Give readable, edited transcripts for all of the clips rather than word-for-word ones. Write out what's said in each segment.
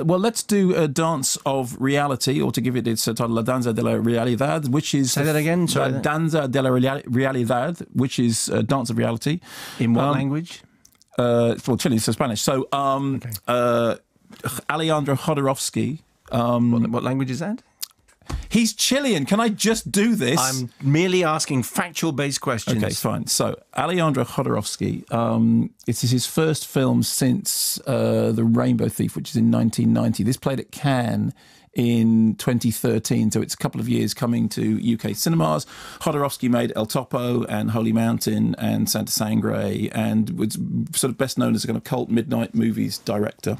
Well, let's do a Dance of Reality, or to give it its title, La Danza de la Realidad, which is... Say that again, sorry. La Danza de la Realidad, which is Dance of Reality. In what language? Well, Chilean, so Spanish. So, Alejandro Jodorowsky... what language is that? He's Chilean. Can I just do this? I'm merely asking factual-based questions. Okay, fine. So, Alejandro Jodorowsky, it is his first film since The Rainbow Thief, which is in 1990. This played at Cannes in 2013, so it's a couple of years coming to UK cinemas. Jodorowsky made El Topo and Holy Mountain and Santa Sangre, and was sort of best known as a kind of cult midnight movies director.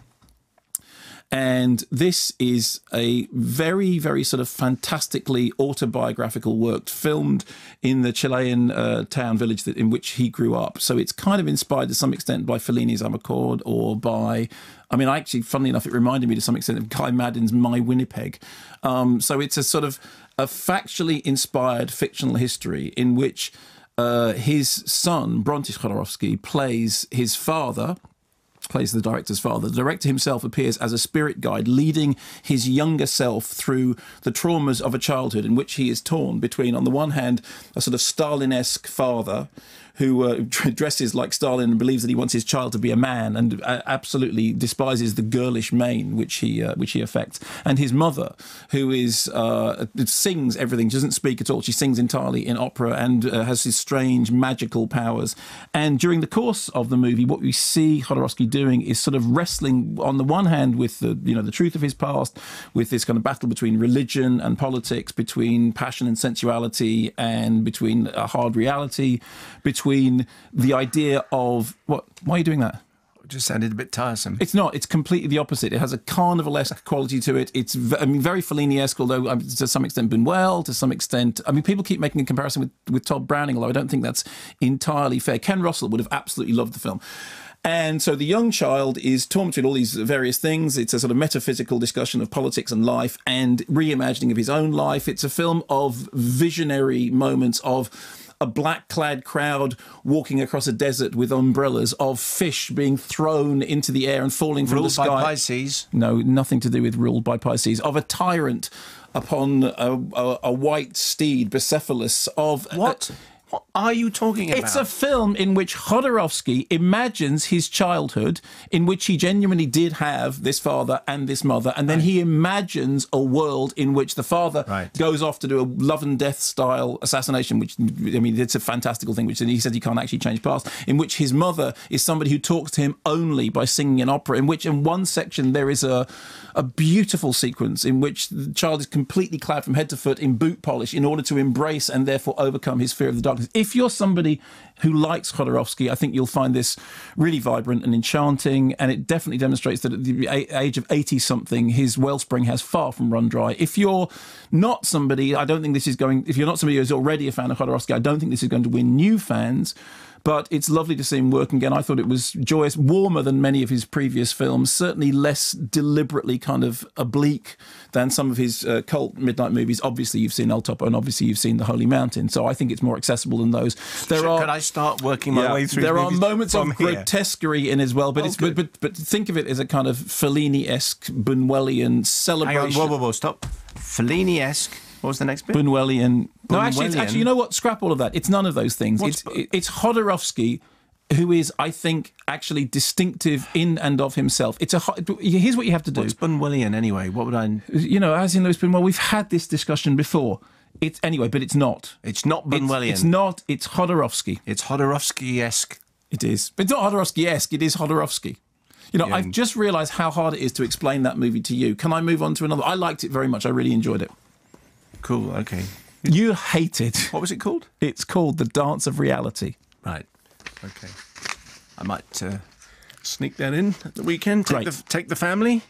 And this is a very, very sort of fantastically autobiographical work filmed in the Chilean town village in which he grew up. So it's kind of inspired to some extent by Fellini's Amarcord, or by, I mean, actually, funnily enough, it reminded me to some extent of Guy Maddin's My Winnipeg. So it's a sort of a factually inspired fictional history in which his son, Brontis Jodorowsky, plays his father, plays the director's father. The director himself appears as a spirit guide, leading his younger self through the traumas of a childhood in which he is torn between, on the one hand, a sort of Stalin-esque father who dresses like Stalin and believes that he wants his child to be a man, and absolutely despises the girlish mane which he affects, and his mother, who is sings everything, doesn't speak at all. She sings entirely in opera and has these strange magical powers. And during the course of the movie, what we see Jodorowsky doing is sort of wrestling on the one hand with the truth of his past, with this kind of battle between religion and politics, between passion and sensuality, and between a hard reality, between the idea of... What? Why are you doing that? It just sounded a bit tiresome. It's not. It's completely the opposite. It has a carnivalesque quality to it. It's, I mean, very Fellini-esque, although to some extent Buñuel, to some extent... I mean, people keep making a comparison with Todd Browning, although I don't think that's entirely fair. Ken Russell would have absolutely loved the film. And so the young child is torn between all these various things. It's a sort of metaphysical discussion of politics and life and reimagining of his own life. It's a film of visionary moments, of a black-clad crowd walking across a desert with umbrellas, of fish being thrown into the air and falling from the sky. Ruled by Pisces? No, nothing to do with ruled by Pisces. Of a tyrant upon a white steed, Bucephalus. Of what? What are you talking about? It's a film in which Jodorowsky imagines his childhood, in which he genuinely did have this father and this mother, and then he imagines a world in which the father goes off to do a love and death style assassination, which, I mean, it's a fantastical thing, which he says he can't actually change past, in which his mother is somebody who talks to him only by singing an opera, in which in one section there is a beautiful sequence in which the child is completely clad from head to foot in boot polish in order to embrace and therefore overcome his fear of the darkness. If you're somebody who likes Jodorowsky, I think you'll find this really vibrant and enchanting, and it definitely demonstrates that at the age of 80-something, his wellspring has far from run dry. If you're not somebody, I don't think this is going... If you're not somebody who's already a fan of Jodorowsky, I don't think this is going to win new fans. But it's lovely to see him work again. I thought it was joyous, warmer than many of his previous films, certainly less deliberately kind of oblique than some of his cult midnight movies. Obviously, you've seen El Topo, and obviously you've seen The Holy Mountain. So I think it's more accessible than those. Could I start working my way through There are movies moments of here? grotesquerie in as well, but but think of it as a kind of Fellini-esque, Buñuelian celebration. Hang on, whoa, stop. Fellini-esque. What was the next bit? Buñuelian. No, actually, you know what? Scrap all of that. It's none of those things. It's Jodorowsky, who is, I think, actually distinctive in and of himself. Here's what you have to do. What's Buñuelian anyway? What would I... You know, as in Lewis Buñuel, we've had this discussion before. Anyway, but it's not. It's not Buñuelian. It's not. It's Jodorowsky. It's Jodorowsky-esque. It is. But it's not Jodorowsky-esque. It is Jodorowsky. You know, I've just realised how hard it is to explain that movie to you. Can I move on to another? I liked it very much. I really enjoyed it. Cool, okay. You hate it. What was it called? It's called The Dance of Reality. Right, okay. I might sneak that in at the weekend. Take the family.